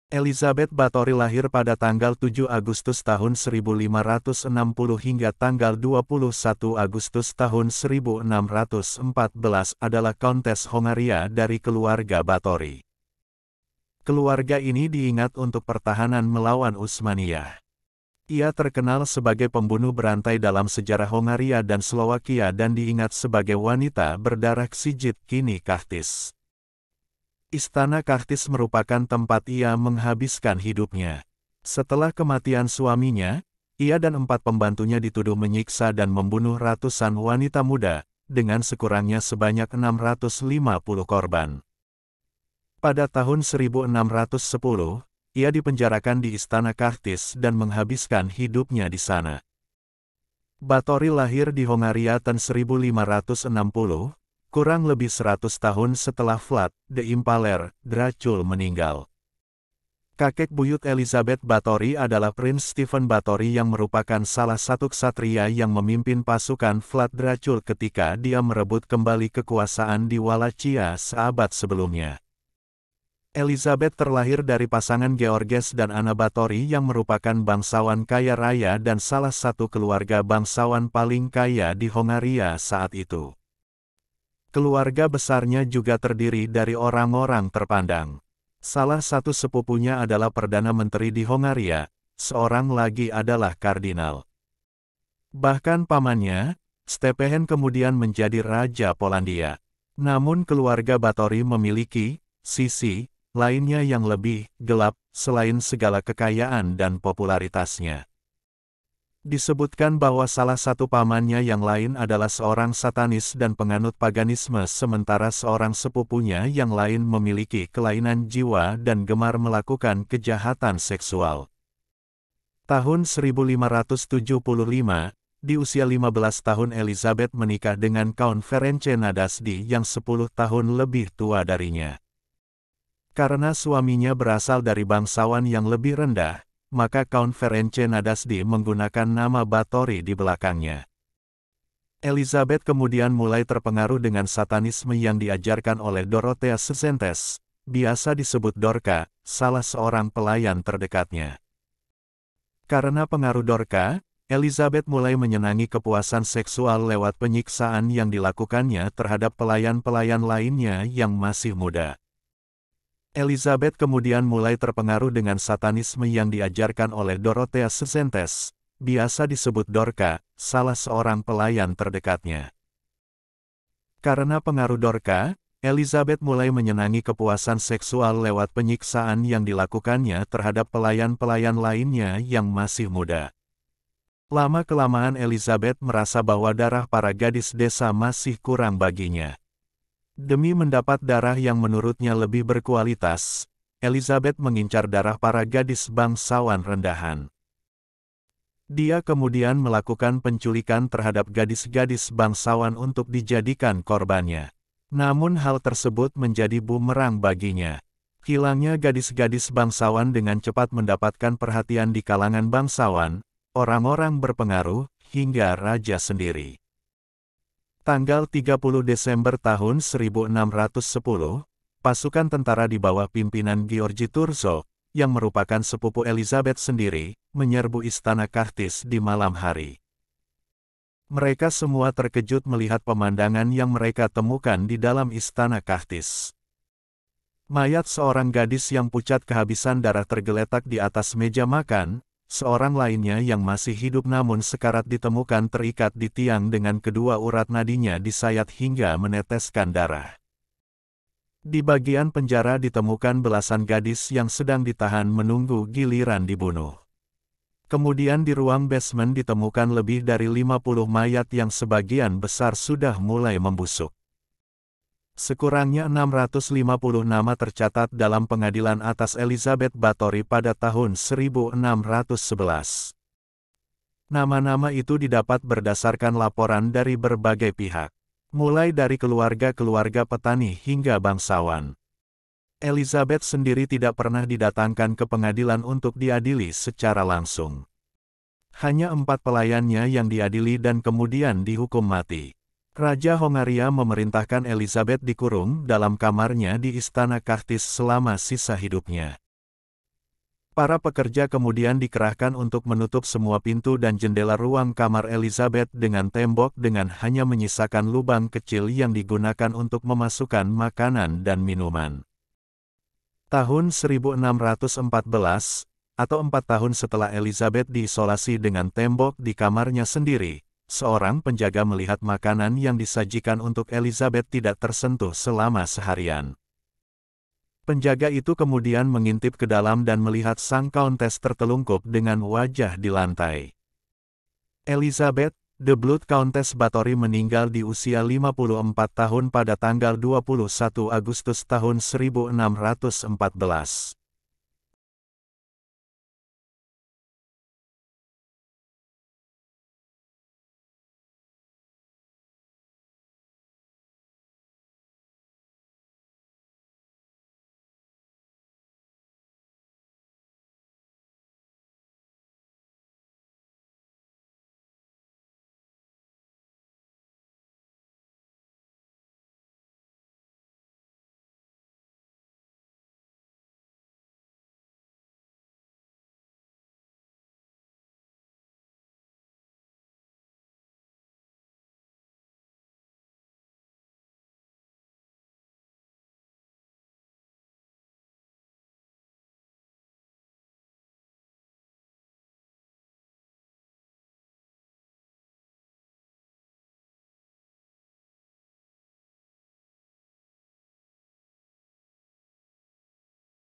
Elizabeth Báthory lahir pada tanggal 7 Agustus tahun 1560 hingga tanggal 21 Agustus tahun 1614 adalah Kontes Hongaria dari keluarga Báthory. Keluarga ini diingat untuk pertahanan melawan Utsmaniyah. Ia terkenal sebagai pembunuh berantai dalam sejarah Hongaria dan Slowakia dan diingat sebagai wanita berdarah Křižík kini Kachtis. Istana Kachtis merupakan tempat ia menghabiskan hidupnya. Setelah kematian suaminya, ia dan 4 pembantunya dituduh menyiksa dan membunuh ratusan wanita muda, dengan sekurangnya sebanyak 650 korban. Pada tahun 1610, ia dipenjarakan di Istana Kachtis dan menghabiskan hidupnya di sana. Báthory lahir di Hongaria tahun 1560, kurang lebih 100 tahun setelah Vlad the Impaler Dracul meninggal. Kakek buyut Elizabeth Báthory adalah Prince Stephen Báthory yang merupakan salah satu ksatria yang memimpin pasukan Vlad Dracul ketika dia merebut kembali kekuasaan di Wallachia seabad sebelumnya. Elizabeth terlahir dari pasangan Georges dan Anna Báthory yang merupakan bangsawan kaya raya dan salah satu keluarga bangsawan paling kaya di Hongaria saat itu. Keluarga besarnya juga terdiri dari orang-orang terpandang. Salah satu sepupunya adalah Perdana Menteri di Hongaria, seorang lagi adalah kardinal. Bahkan pamannya, Stephen kemudian menjadi Raja Polandia. Namun keluarga Báthory memiliki sisi lainnya yang lebih gelap selain segala kekayaan dan popularitasnya. Disebutkan bahwa salah satu pamannya yang lain adalah seorang satanis dan penganut paganisme sementara seorang sepupunya yang lain memiliki kelainan jiwa dan gemar melakukan kejahatan seksual. Tahun 1575, di usia 15 tahun Elizabeth menikah dengan Count Ferenc Nadasdy yang 10 tahun lebih tua darinya. Karena suaminya berasal dari bangsawan yang lebih rendah, maka Count Ferenc Nadasdy menggunakan nama Báthory di belakangnya. Elizabeth kemudian mulai terpengaruh dengan satanisme yang diajarkan oleh Dorothea Szentes, biasa disebut Dorka, salah seorang pelayan terdekatnya. Karena pengaruh Dorka, Elizabeth mulai menyenangi kepuasan seksual lewat penyiksaan yang dilakukannya terhadap pelayan-pelayan lainnya yang masih muda. Elizabeth kemudian mulai terpengaruh dengan satanisme yang diajarkan oleh Dorothea Szentes, biasa disebut Dorka, salah seorang pelayan terdekatnya. Karena pengaruh Dorka, Elizabeth mulai menyenangi kepuasan seksual lewat penyiksaan yang dilakukannya terhadap pelayan-pelayan lainnya yang masih muda. Lama-kelamaan Elizabeth merasa bahwa darah para gadis desa masih kurang baginya. Demi mendapat darah yang menurutnya lebih berkualitas, Elizabeth mengincar darah para gadis bangsawan rendahan. Dia kemudian melakukan penculikan terhadap gadis-gadis bangsawan untuk dijadikan korbannya. Namun hal tersebut menjadi bumerang baginya. Hilangnya gadis-gadis bangsawan dengan cepat mendapatkan perhatian di kalangan bangsawan, orang-orang berpengaruh, hingga raja sendiri. Tanggal 30 Desember tahun 1610, pasukan tentara di bawah pimpinan György Thurzó, yang merupakan sepupu Elizabeth sendiri, menyerbu Istana Kachtis di malam hari. Mereka semua terkejut melihat pemandangan yang mereka temukan di dalam Istana Kachtis. Mayat seorang gadis yang pucat kehabisan darah tergeletak di atas meja makan. Seorang lainnya yang masih hidup namun sekarat ditemukan terikat di tiang dengan kedua urat nadinya disayat hingga meneteskan darah. Di bagian penjara ditemukan belasan gadis yang sedang ditahan menunggu giliran dibunuh. Kemudian di ruang basement ditemukan lebih dari 50 mayat yang sebagian besar sudah mulai membusuk. Sekurangnya 650 nama tercatat dalam pengadilan atas Elizabeth Báthory pada tahun 1611. Nama-nama itu didapat berdasarkan laporan dari berbagai pihak, mulai dari keluarga-keluarga petani hingga bangsawan. Elizabeth sendiri tidak pernah didatangkan ke pengadilan untuk diadili secara langsung. Hanya 4 pelayannya yang diadili dan kemudian dihukum mati. Raja Hongaria memerintahkan Elizabeth dikurung dalam kamarnya di Istana Kachtis selama sisa hidupnya. Para pekerja kemudian dikerahkan untuk menutup semua pintu dan jendela ruang kamar Elizabeth dengan tembok dengan hanya menyisakan lubang kecil yang digunakan untuk memasukkan makanan dan minuman. Tahun 1614, atau 4 tahun setelah Elizabeth diisolasi dengan tembok di kamarnya sendiri, seorang penjaga melihat makanan yang disajikan untuk Elizabeth tidak tersentuh selama seharian. Penjaga itu kemudian mengintip ke dalam dan melihat sang Countess tertelungkup dengan wajah di lantai. Elizabeth, The Blood Countess Bathory meninggal di usia 54 tahun pada tanggal 21 Agustus tahun 1614.